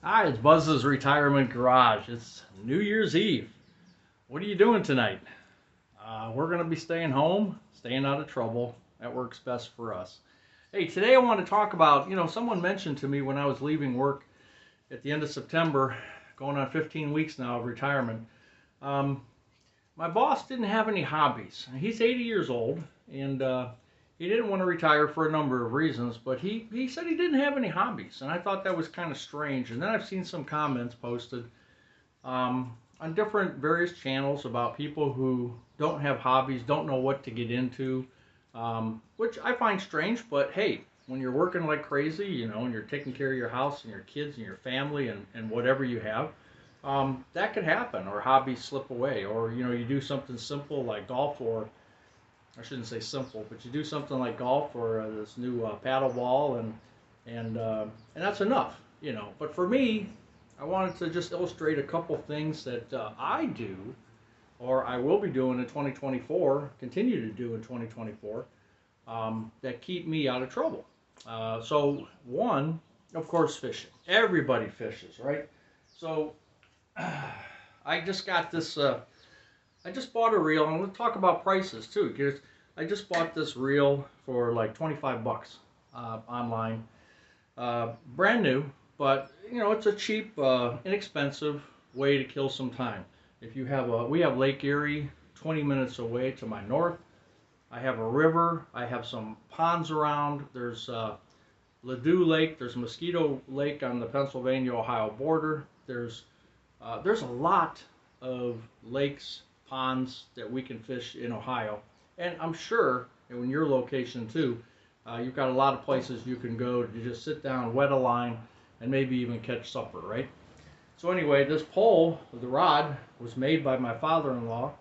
Hi, it's Buzz's Retirement Garage. It's New Year's Eve. What are you doing tonight? We're going to be staying home, staying out of trouble. That works best for us. Hey, today I want to talk about, someone mentioned to me when I was leaving work at the end of September, going on 15 weeks now of retirement. Um, my boss didn't have any hobbies. He's 80 years old, and he didn't want to retire for a number of reasons, but he said he didn't have any hobbies, and I thought that was kind of strange. And then I've seen some comments posted on different various channels about people who don't have hobbies, don't know what to get into, which I find strange, but hey, when you're working like crazy, and you're taking care of your house and your kids and your family and whatever you have, that could happen, or hobbies slip away, or you do something simple like golf, or I shouldn't say simple, but you do something like golf or this new paddle ball, and that's enough, But for me, I wanted to just illustrate a couple things that I do, or I will be doing in 2024, continue to do in 2024, that keep me out of trouble. So one, of course, fishing. Everybody fishes, right? So I just got this. I just bought a reel, and we'll talk about prices too. Because I just bought this reel for like 25 bucks online, brand new. But it's a cheap, inexpensive way to kill some time. If you have we have Lake Erie, 20 minutes away to my north. I have a river. I have some ponds around. There's Ladue Lake. There's Mosquito Lake on the Pennsylvania-Ohio border. There's a lot of lakes, ponds that we can fish in Ohio, and I'm sure in your location too, you've got a lot of places you can go to just sit down, wet a line, and maybe even catch supper, right? So anyway, this pole, the rod, was made by my father-in-law,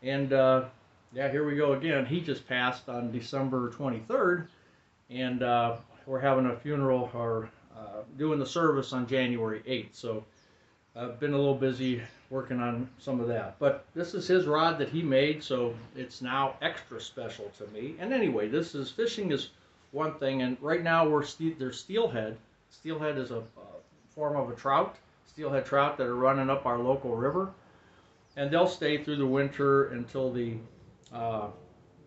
and yeah, here we go again. He just passed on December 23rd, and we're having a funeral, or doing the service on January 8th. So I've been a little busy working on some of that. But this is his rod that he made, so it's now extra special to me. And anyway, fishing is one thing, and right now there's steelhead. Steelhead is a form of a trout, steelhead trout that are running up our local river, and they'll stay through the winter until uh,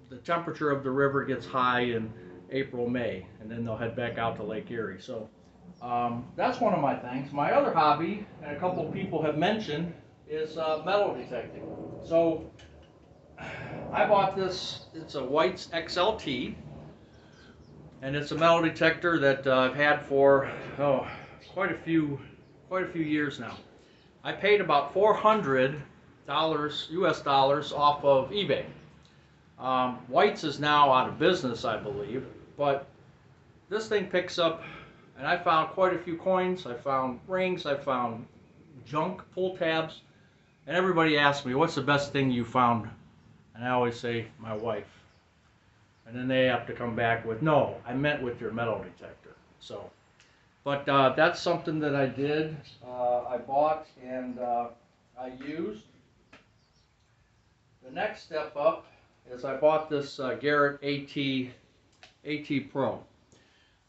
the temperature of the river gets high in April, May, and then they'll head back out to Lake Erie. So that's one of my things. My other hobby, and a couple of people have mentioned, is metal detecting. So I bought this. It's a White's XLT, and it's a metal detector that I've had for quite a few years now. I paid about $400 US dollars off of eBay. White's is now out of business, I believe, but this thing picks up, and I found quite a few coins. I found rings. I found junk pull tabs, and everybody asks me, "What's the best thing you found?" And I always say, "My wife." And then they have to come back with, "No, I meant with your metal detector." So, but that's something that I did. I bought and I used. The next step up is I bought this Garrett AT Pro.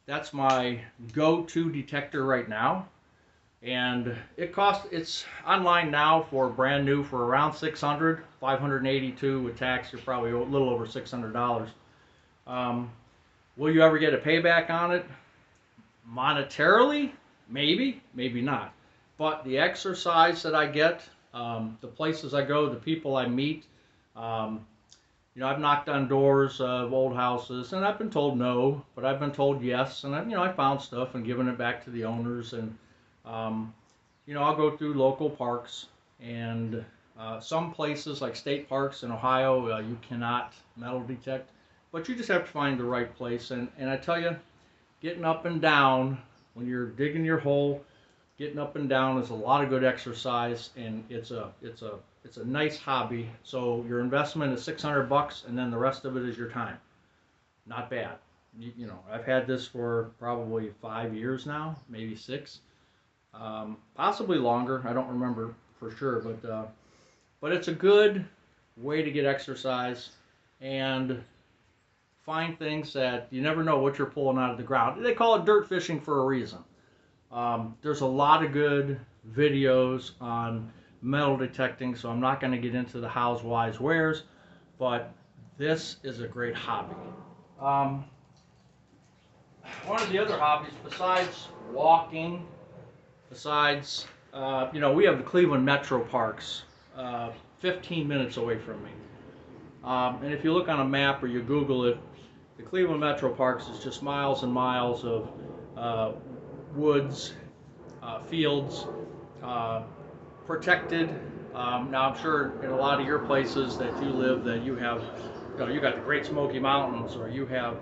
That's my go-to detector right now, and it's online now for brand new for around 600, 582 with tax. You're probably a little over $600. Um, will you ever get a payback on it? Monetarily, maybe, maybe not. But the exercise that I get, the places I go, the people I meet, um, I've knocked on doors of old houses, and I've been told no, but I've been told yes, and I found stuff and given it back to the owners, and um, I'll go through local parks, and some places like state parks in Ohio, you cannot metal detect, but you just have to find the right place, and I tell you, getting up and down when you're digging your hole, getting up and down is a lot of good exercise, and it's a nice hobby. So your investment is 600 bucks, and then the rest of it is your time. Not bad. I've had this for probably 5 years now, maybe six, possibly longer. I don't remember for sure, but it's a good way to get exercise and find things that you never know what you're pulling out of the ground. They call it dirt fishing for a reason. There's a lot of good videos on metal detecting, so I'm not going to get into the how's, whys, wheres, but this is a great hobby. Um, One of the other hobbies, besides walking, we have the Cleveland Metro Parks, 15 minutes away from me. And if you look on a map or you Google it, the Cleveland Metro Parks is just miles and miles of woods, fields, uh, protected. Now I'm sure in a lot of your places that you live that you have, you got the Great Smoky Mountains, or you have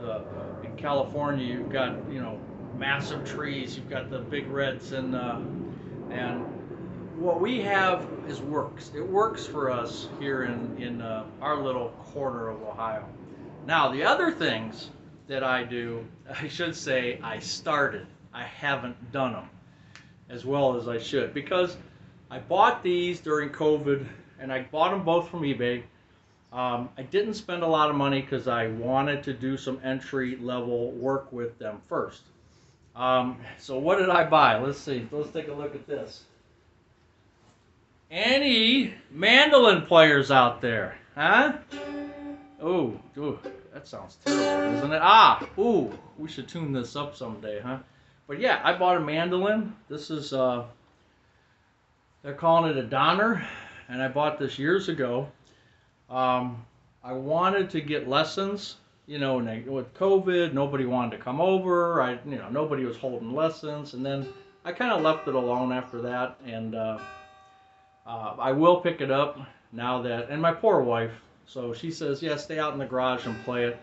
in California you've got massive trees. You've got the big reds and what we have is works. It works for us here in our little corner of Ohio. Now the other things that I do, I should say I started. I haven't done them as well as I should, because I bought these during COVID, and I bought them both from eBay. I didn't spend a lot of money because I wanted to do some entry level work with them first. So what did I buy? Let's see. Let's take a look at this. Any mandolin players out there? Huh? Ooh, that sounds terrible, doesn't it? Ooh, we should tune this up someday, huh? But yeah, I bought a mandolin. This is, they're calling it a Donner, and I bought this years ago. I wanted to get lessons, with COVID, nobody wanted to come over. Nobody was holding lessons, and then I kind of left it alone after that, and I will pick it up now that, and my poor wife, so she says, yeah, stay out in the garage and play it,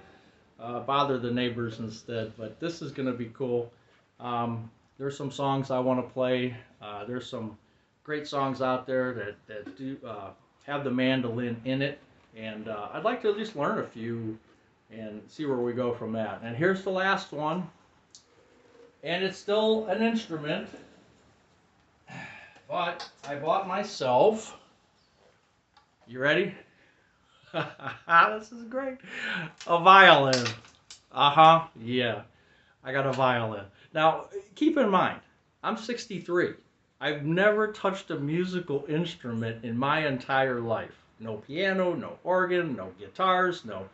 bother the neighbors instead, but this is going to be cool. There's some songs I want to play. There's some great songs out there that do have the mandolin in it, and I'd like to at least learn a few and see where we go from that. And here's the last one, and it's still an instrument, but I bought myself, you ready? This is great. A violin. Yeah. I got a violin. Now, keep in mind, I'm 63. I've never touched a musical instrument in my entire life. No piano, no organ, no guitars, no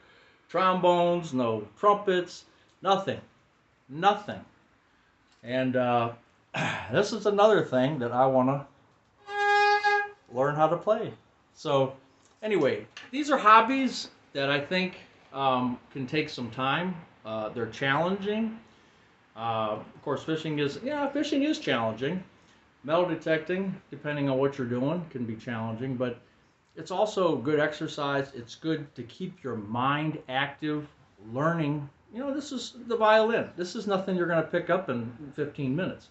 trombones, no trumpets, nothing. Nothing. And this is another thing that I want to learn how to play. So, anyway, these are hobbies that I think can take some time. They're challenging. Of course, fishing is challenging. Metal detecting, depending on what you're doing, can be challenging, but it's also good exercise. It's good to keep your mind active, learning. This is the violin. This is nothing you're going to pick up in 15 minutes.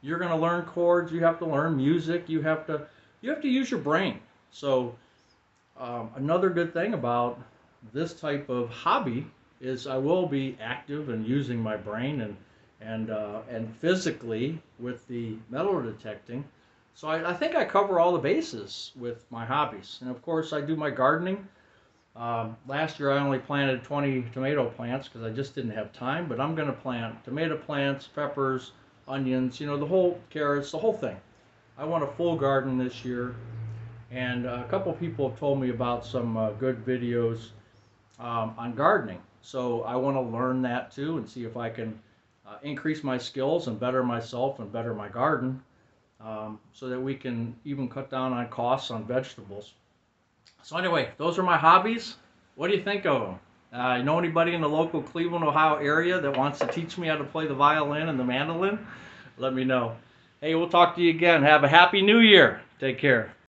You're going to learn chords. You have to learn music. You have to use your brain. So another good thing about this type of hobby is I will be active and using my brain and physically with the metal detecting. So I think I cover all the bases with my hobbies. And of course I do my gardening. Last year I only planted 20 tomato plants because I just didn't have time, but I'm going to plant tomato plants, peppers, onions, the whole carrots, the whole thing. I want a full garden this year. And a couple people have told me about some good videos on gardening. So I want to learn that too and see if I can increase my skills and better myself and better my garden, so that we can even cut down on costs on vegetables. So anyway, those are my hobbies. What do you think of them? You know anybody in the local Cleveland, Ohio area that wants to teach me how to play the violin and the mandolin? Let me know. Hey, we'll talk to you again. Have a happy new year. Take care.